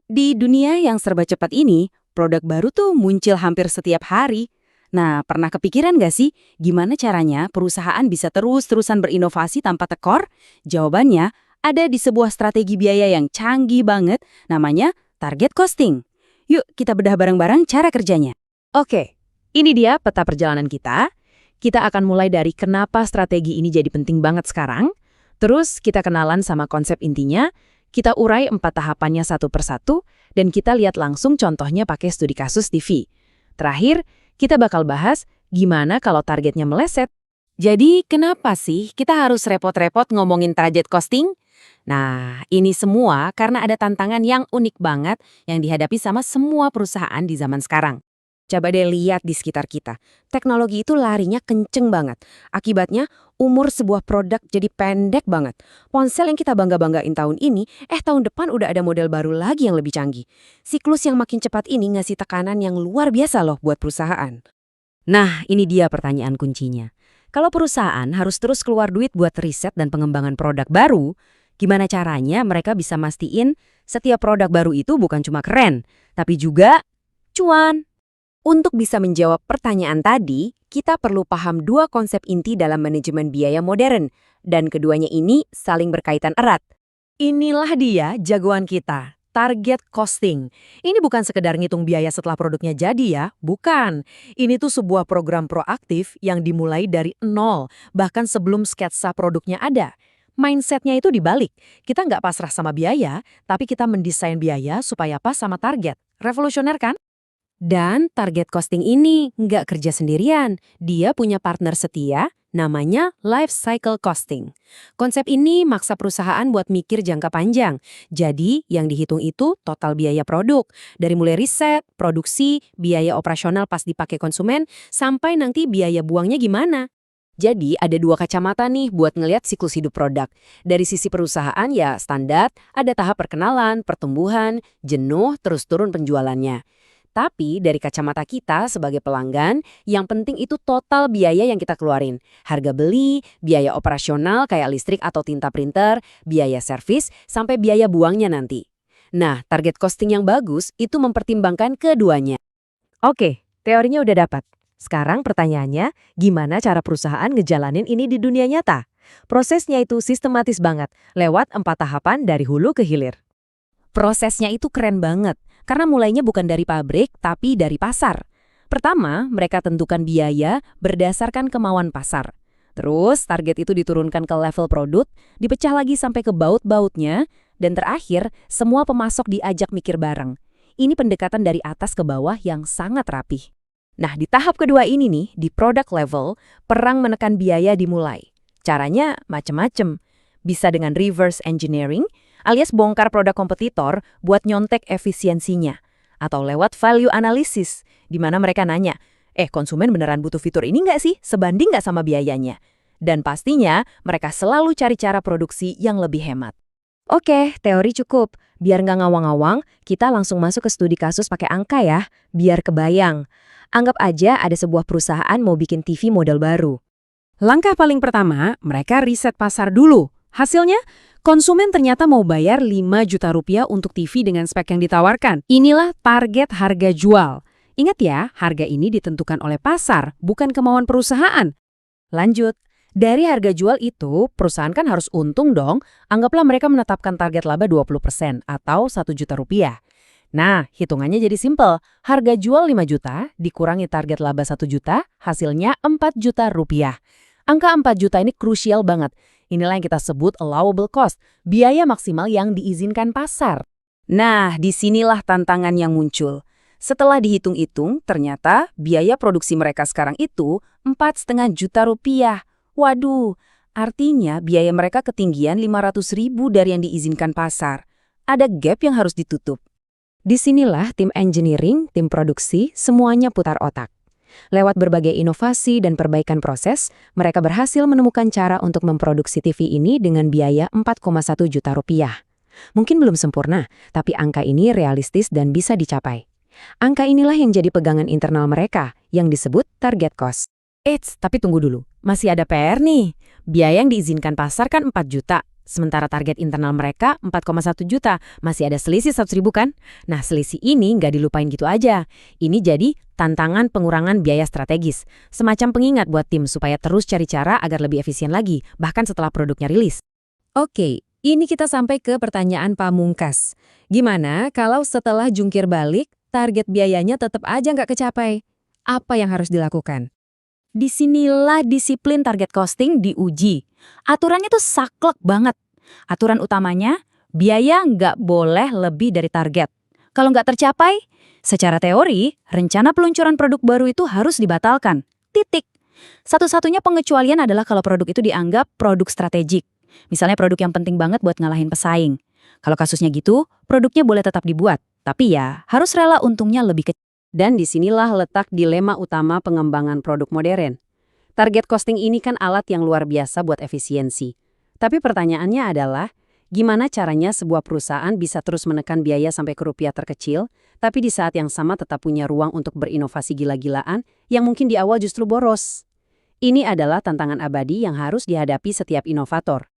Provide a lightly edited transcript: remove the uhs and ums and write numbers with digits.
Di dunia yang serba cepat ini, produk baru tuh muncul hampir setiap hari. Nah, pernah kepikiran nggak sih gimana caranya perusahaan bisa terus-terusan berinovasi tanpa tekor? Jawabannya ada di sebuah strategi biaya yang canggih banget, namanya target costing. Yuk kita bedah bareng-bareng cara kerjanya. Oke, ini dia peta perjalanan kita. Kita akan mulai dari kenapa strategi ini jadi penting banget sekarang. Terus kita kenalan sama konsep intinya, kita urai 4 tahapannya satu persatu, dan kita lihat langsung contohnya pakai studi kasus TV. Terakhir, kita bakal bahas gimana kalau targetnya meleset. Jadi kenapa sih kita harus repot-repot ngomongin target costing? Nah, ini semua karena ada tantangan yang unik banget yang dihadapi sama semua perusahaan di zaman sekarang. Coba deh lihat di sekitar kita. Teknologi itu larinya kenceng banget. Akibatnya, umur sebuah produk jadi pendek banget. Ponsel yang kita bangga-banggain tahun ini, tahun depan udah ada model baru lagi yang lebih canggih. Siklus yang makin cepat ini ngasih tekanan yang luar biasa loh buat perusahaan. Nah, ini dia pertanyaan kuncinya. Kalau perusahaan harus terus keluar duit buat riset dan pengembangan produk baru, gimana caranya mereka bisa mastiin setiap produk baru itu bukan cuma keren, tapi juga cuan? Untuk bisa menjawab pertanyaan tadi, kita perlu paham dua konsep inti dalam manajemen biaya modern, dan keduanya ini saling berkaitan erat. Inilah dia jagoan kita, target costing. Ini bukan sekedar ngitung biaya setelah produknya jadi ya, bukan. Ini tuh sebuah program proaktif yang dimulai dari nol, bahkan sebelum sketsa produknya ada. Mindsetnya itu dibalik, kita nggak pasrah sama biaya, tapi kita mendesain biaya supaya pas sama target. Revolusioner kan? Dan target costing ini nggak kerja sendirian, dia punya partner setia, namanya life cycle costing. Konsep ini maksa perusahaan buat mikir jangka panjang, jadi yang dihitung itu total biaya produk, dari mulai riset, produksi, biaya operasional pas dipakai konsumen, sampai nanti biaya buangnya gimana. Jadi ada dua kacamata nih buat ngelihat siklus hidup produk. Dari sisi perusahaan ya standar, ada tahap perkenalan, pertumbuhan, jenuh, terus turun penjualannya. Tapi dari kacamata kita sebagai pelanggan, yang penting itu total biaya yang kita keluarin. Harga beli, biaya operasional kayak listrik atau tinta printer, biaya servis, sampai biaya buangnya nanti. Nah, target costing yang bagus itu mempertimbangkan keduanya. Oke, teorinya udah dapat. Sekarang pertanyaannya, gimana cara perusahaan ngejalanin ini di dunia nyata? Prosesnya itu sistematis banget, lewat 4 tahapan dari hulu ke hilir. Prosesnya itu keren banget, karena mulainya bukan dari pabrik, tapi dari pasar. Pertama, mereka tentukan biaya berdasarkan kemauan pasar. Terus, target itu diturunkan ke level produk, dipecah lagi sampai ke baut-bautnya, dan terakhir, semua pemasok diajak mikir bareng. Ini pendekatan dari atas ke bawah yang sangat rapih. Nah, di tahap kedua ini nih, di product level, perang menekan biaya dimulai. Caranya macem-macem. Bisa dengan reverse engineering, alias bongkar produk kompetitor buat nyontek efisiensinya. Atau lewat value analysis, di mana mereka nanya, konsumen beneran butuh fitur ini nggak sih? Sebanding nggak sama biayanya? Dan pastinya, mereka selalu cari cara produksi yang lebih hemat. Oke, teori cukup. Biar nggak ngawang-ngawang, kita langsung masuk ke studi kasus pakai angka ya, biar kebayang. Anggap aja ada sebuah perusahaan mau bikin TV model baru. Langkah paling pertama, mereka riset pasar dulu. Hasilnya, konsumen ternyata mau bayar 5 juta rupiah untuk TV dengan spek yang ditawarkan. Inilah target harga jual. Ingat ya, harga ini ditentukan oleh pasar, bukan kemauan perusahaan. Lanjut, dari harga jual itu, perusahaan kan harus untung dong. Anggaplah mereka menetapkan target laba 20% atau 1 juta rupiah. Nah, hitungannya jadi simpel. Harga jual 5 juta, dikurangi target laba 1 juta, hasilnya 4 juta rupiah. Angka 4 juta ini krusial banget. Inilah yang kita sebut allowable cost, biaya maksimal yang diizinkan pasar. Nah, disinilah tantangan yang muncul. Setelah dihitung-hitung, ternyata biaya produksi mereka sekarang itu 4,5 juta rupiah. Waduh, artinya biaya mereka ketinggian 500.000 dari yang diizinkan pasar. Ada gap yang harus ditutup. Disinilah tim engineering, tim produksi, semuanya putar otak. Lewat berbagai inovasi dan perbaikan proses, mereka berhasil menemukan cara untuk memproduksi TV ini dengan biaya 4,1 juta rupiah. Mungkin belum sempurna, tapi angka ini realistis dan bisa dicapai. Angka inilah yang jadi pegangan internal mereka, yang disebut target cost. Tapi tunggu dulu, masih ada PR nih. Biaya yang diizinkan pasar kan 4 juta. Sementara target internal mereka 4,1 juta, masih ada selisih 100.000 kan? Nah, selisih ini nggak dilupain gitu aja. Ini jadi tantangan pengurangan biaya strategis. Semacam pengingat buat tim supaya terus cari cara agar lebih efisien lagi, bahkan setelah produknya rilis. Oke, ini kita sampai ke pertanyaan pamungkas. Gimana kalau setelah jungkir balik, target biayanya tetap aja nggak kecapai? Apa yang harus dilakukan? Disinilah disiplin target costing diuji. Aturannya tuh saklek banget. Aturan utamanya, biaya nggak boleh lebih dari target. Kalau nggak tercapai, secara teori, rencana peluncuran produk baru itu harus dibatalkan. Titik. Satu-satunya pengecualian adalah kalau produk itu dianggap produk strategik. Misalnya produk yang penting banget buat ngalahin pesaing. Kalau kasusnya gitu, produknya boleh tetap dibuat. Tapi ya, harus rela untungnya lebih kecil. Dan disinilah letak dilema utama pengembangan produk modern. Target costing ini kan alat yang luar biasa buat efisiensi. Tapi pertanyaannya adalah, gimana caranya sebuah perusahaan bisa terus menekan biaya sampai ke rupiah terkecil, tapi di saat yang sama tetap punya ruang untuk berinovasi gila-gilaan yang mungkin di awal justru boros? Ini adalah tantangan abadi yang harus dihadapi setiap inovator.